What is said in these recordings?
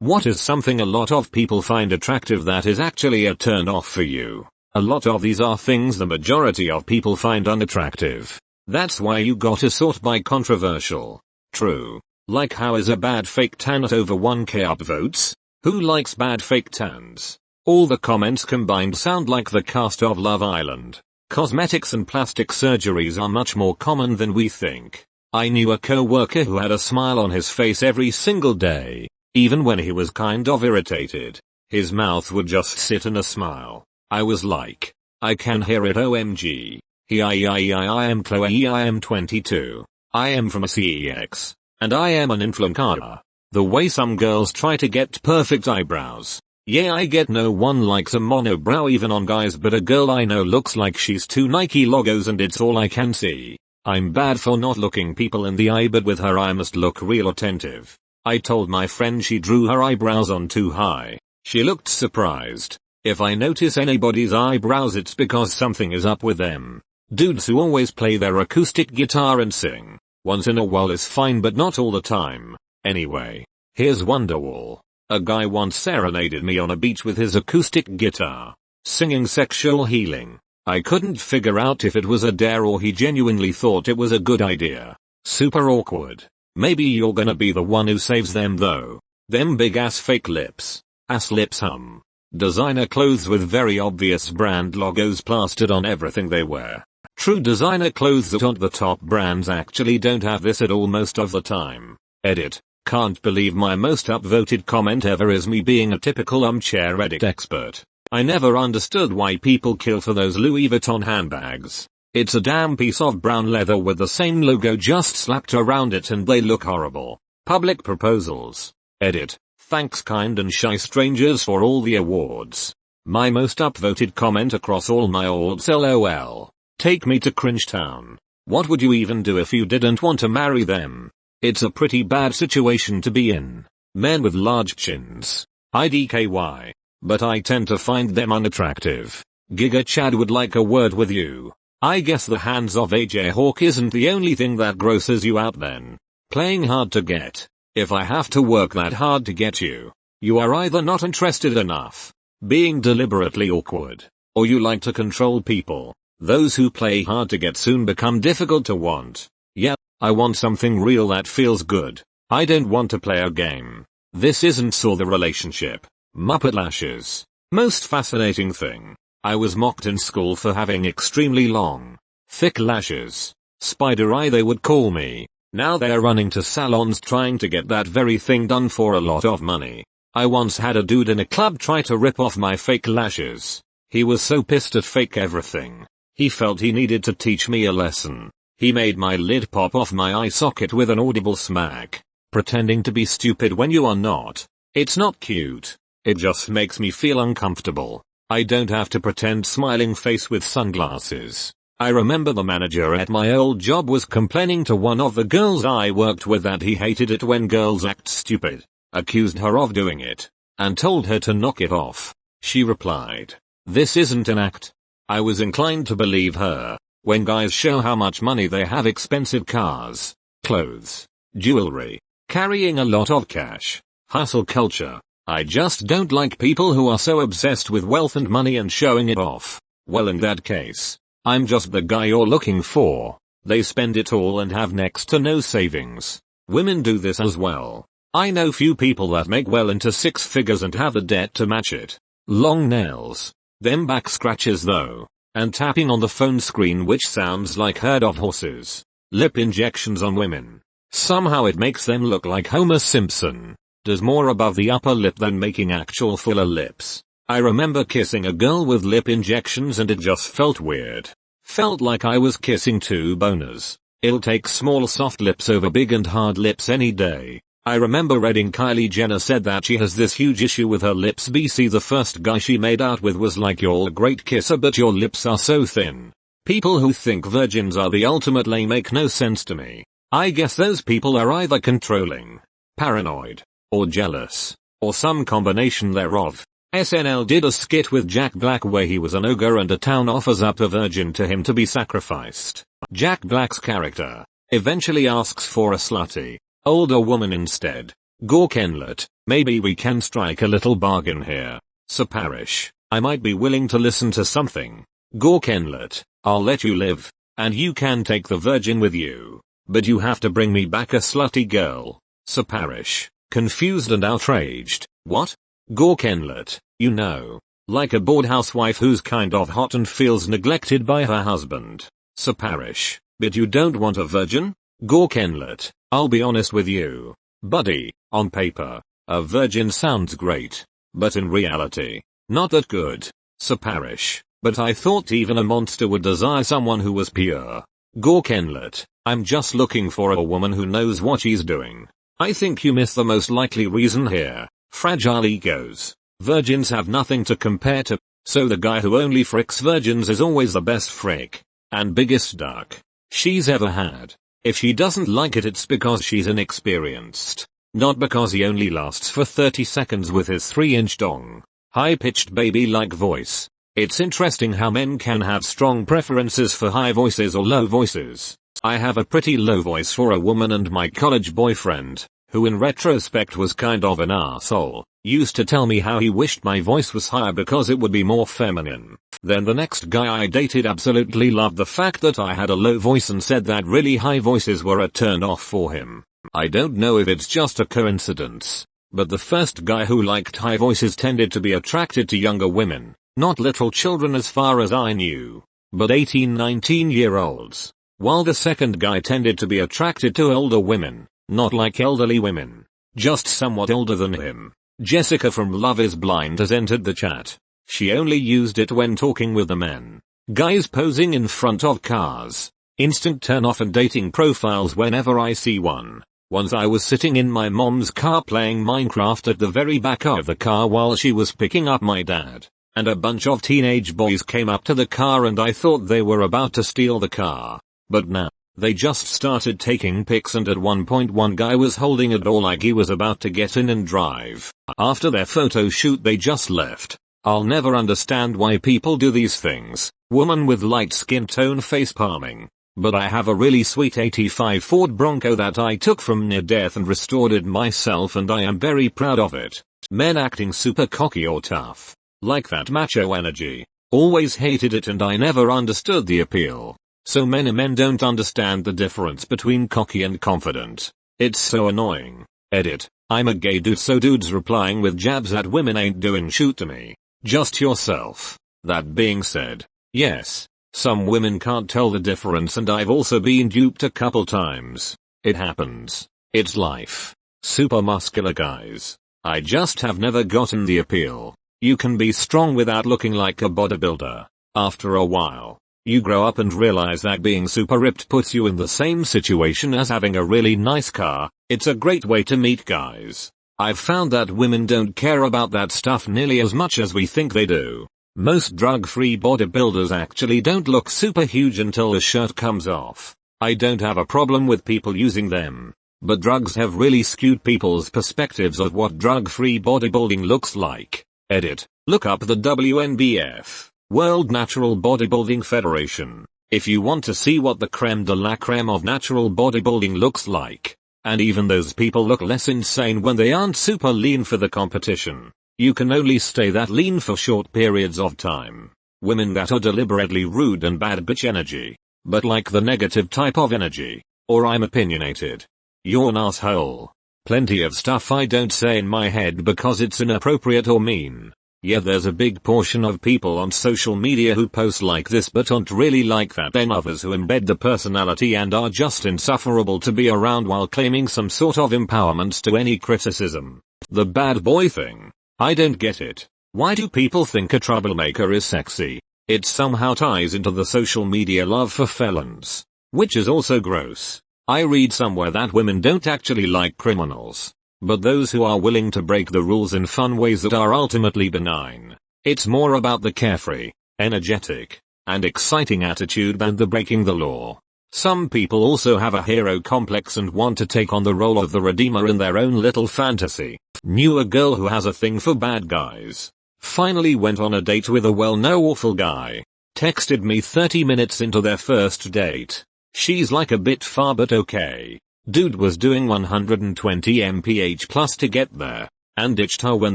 What is something a lot of people find attractive that is actually a turn off for you? A lot of these are things the majority of people find unattractive. That's why you gotta sort by controversial. True. Like how is a bad fake tan at over 1k upvotes? Who likes bad fake tans? All the comments combined sound like the cast of Love Island. Cosmetics and plastic surgeries are much more common than we think. I knew a co-worker who had a smile on his face every single day. Even when he was kind of irritated, his mouth would just sit in a smile. I was like, I can hear it, OMG. I am Chloe, I am 22. I am from CEX. And I am an influencer. The way some girls try to get perfect eyebrows. Yeah, I get no one likes a monobrow even on guys, but a girl I know looks like she's two Nike logos and it's all I can see. I'm bad for not looking people in the eye, but with her I must look real attentive. I told my friend she drew her eyebrows on too high. She looked surprised. If I notice anybody's eyebrows, it's because something is up with them. Dudes who always play their acoustic guitar and sing once in a while is fine, but not all the time. Anyway, here's Wonderwall. A guy once serenaded me on a beach with his acoustic guitar, singing Sexual Healing. I couldn't figure out if it was a dare or he genuinely thought it was a good idea. Super awkward. Maybe you're gonna be the one who saves them though. Them big ass fake lips. Ass lips hum. Designer clothes with very obvious brand logos plastered on everything they wear. True designer clothes that aren't the top brands actually don't have this at all most of the time. Edit. Can't believe my most upvoted comment ever is me being a typical armchair Reddit expert. I never understood why people kill for those Louis Vuitton handbags. It's a damn piece of brown leather with the same logo just slapped around it and they look horrible. Public proposals. Edit. Thanks kind and shy strangers for all the awards. My most upvoted comment across all my awards, LOL. Take me to Cringe Town. What would you even do if you didn't want to marry them? It's a pretty bad situation to be in. Men with large chins. IDKY. But I tend to find them unattractive. Giga Chad would like a word with you. I guess the hands of AJ Hawk isn't the only thing that grosses you out then. Playing hard to get. If I have to work that hard to get you, you are either not interested enough, being deliberately awkward, or you like to control people. Those who play hard to get soon become difficult to want. Yeah, I want something real that feels good. I don't want to play a game. This isn't Saw the Relationship. Muppet lashes. Most fascinating thing. I was mocked in school for having extremely long, thick lashes. Spider eye they would call me. Now they're running to salons trying to get that very thing done for a lot of money. I once had a dude in a club try to rip off my fake lashes. He was so pissed at fake everything. He felt he needed to teach me a lesson. He made my lid pop off my eye socket with an audible smack. Pretending to be stupid when you are not. It's not cute. It just makes me feel uncomfortable. I don't have to pretend smiling face with sunglasses. I remember the manager at my old job was complaining to one of the girls I worked with that he hated it when girls act stupid, accused her of doing it, and told her to knock it off. She replied, "This isn't an act." I was inclined to believe her. When guys show how much money they have, expensive cars, clothes, jewelry, carrying a lot of cash, hustle culture. I just don't like people who are so obsessed with wealth and money and showing it off. Well, in that case, I'm just the guy you're looking for. They spend it all and have next to no savings. Women do this as well. I know few people that make well into six figures and have the debt to match it. Long nails. Them back scratches though. And tapping on the phone screen, which sounds like herd of horses. Lip injections on women. Somehow it makes them look like Homer Simpson. Does more above the upper lip than making actual fuller lips. I remember kissing a girl with lip injections and it just felt weird. Felt like I was kissing two boners. It'll take small soft lips over big and hard lips any day. I remember reading Kylie Jenner said that she has this huge issue with her lips. BC the first guy she made out with was like, "You're a great kisser but your lips are so thin." People who think virgins are the ultimate lay make no sense to me. I guess those people are either controlling, paranoid, or jealous, or some combination thereof. SNL did a skit with Jack Black where he was an ogre and a town offers up a virgin to him to be sacrificed. Jack Black's character eventually asks for a slutty, older woman instead. Gork Enlet. Maybe we can strike a little bargain here. Sir Parish, I might be willing to listen to something. Gorkenlet, I'll let you live. And you can take the virgin with you. But you have to bring me back a slutty girl. Sir Parish, confused and outraged. What? Gorkenlet, you know. Like a bored housewife who's kind of hot and feels neglected by her husband. Sir Parish, but you don't want a virgin? Gorkenlet, I'll be honest with you. Buddy, on paper, a virgin sounds great. But in reality, not that good. Sir Parish, but I thought even a monster would desire someone who was pure. Gorkenlet, I'm just looking for a woman who knows what she's doing. I think you miss the most likely reason here. Fragile egos. Virgins have nothing to compare to, so the guy who only fricks virgins is always the best frick. And biggest duck she's ever had. If she doesn't like it, it's because she's inexperienced. Not because he only lasts for 30 seconds with his 3-inch dong. High-pitched baby-like voice. It's interesting how men can have strong preferences for high voices or low voices. I have a pretty low voice for a woman, and my college boyfriend, who in retrospect was kind of an arsehole, used to tell me how he wished my voice was higher because it would be more feminine. Then the next guy I dated absolutely loved the fact that I had a low voice and said that really high voices were a turn off for him. I don't know if it's just a coincidence, but the first guy who liked high voices tended to be attracted to younger women, not little children as far as I knew, but 18-19-year-olds, while the second guy tended to be attracted to older women, not like elderly women, just somewhat older than him. Jessica from Love is Blind has entered the chat. She only used it when talking with the men. Guys posing in front of cars. Instant turn off and dating profiles whenever I see one. Once I was sitting in my mom's car playing Minecraft at the very back of the car while she was picking up my dad, and a bunch of teenage boys came up to the car and I thought they were about to steal the car. But nah, they just started taking pics, and at one point one guy was holding a door like he was about to get in and drive. After their photo shoot they just left. I'll never understand why people do these things. Woman with light skin tone face palming. But I have a really sweet 85 Ford Bronco that I took from near death and restored it myself, and I am very proud of it. Men acting super cocky or tough. Like that macho energy. Always hated it and I never understood the appeal. So many men don't understand the difference between cocky and confident. It's so annoying. Edit. I'm a gay dude, so dudes replying with jabs at women ain't doing shoot to me. Just yourself. That being said, yes. Some women can't tell the difference, and I've also been duped a couple times. It happens. It's life. Super muscular guys. I just have never gotten the appeal. You can be strong without looking like a bodybuilder. After a while, you grow up and realize that being super ripped puts you in the same situation as having a really nice car. It's a great way to meet guys. I've found that women don't care about that stuff nearly as much as we think they do. Most drug-free bodybuilders actually don't look super huge until the shirt comes off. I don't have a problem with people using them, but drugs have really skewed people's perspectives of what drug-free bodybuilding looks like. Edit. Look up the WNBF, World Natural Bodybuilding Federation, if you want to see what the creme de la creme of natural bodybuilding looks like. And even those people look less insane when they aren't super lean for the competition. You can only stay that lean for short periods of time. Women that are deliberately rude and bad bitch energy. But like the negative type of energy. Or I'm opinionated. You're an asshole. Plenty of stuff I don't say in my head because it's inappropriate or mean. Yeah, there's a big portion of people on social media who post like this but aren't really like that. Then others who embed the personality and are just insufferable to be around while claiming some sort of empowerment to any criticism. The bad boy thing. I don't get it. Why do people think a troublemaker is sexy? It somehow ties into the social media love for felons. Which is also gross. I read somewhere that women don't actually like criminals, but those who are willing to break the rules in fun ways that are ultimately benign. It's more about the carefree, energetic, and exciting attitude than the breaking the law. Some people also have a hero complex and want to take on the role of the redeemer in their own little fantasy. Knew a girl who has a thing for bad guys. Finally went on a date with a well-known awful guy. Texted me 30 minutes into their first date. She's like a bit far but okay. Dude was doing 120 mph plus to get there. and ditched her when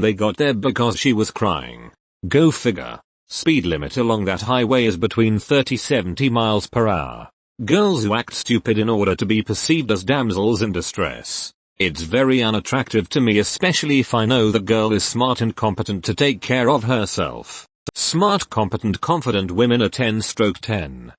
they got there because she was crying. Go figure. Speed limit along that highway is between 30-70 miles per hour. Girls who act stupid in order to be perceived as damsels in distress. It's very unattractive to me, especially if I know the girl is smart and competent to take care of herself. Smart, competent, confident women are 10/10.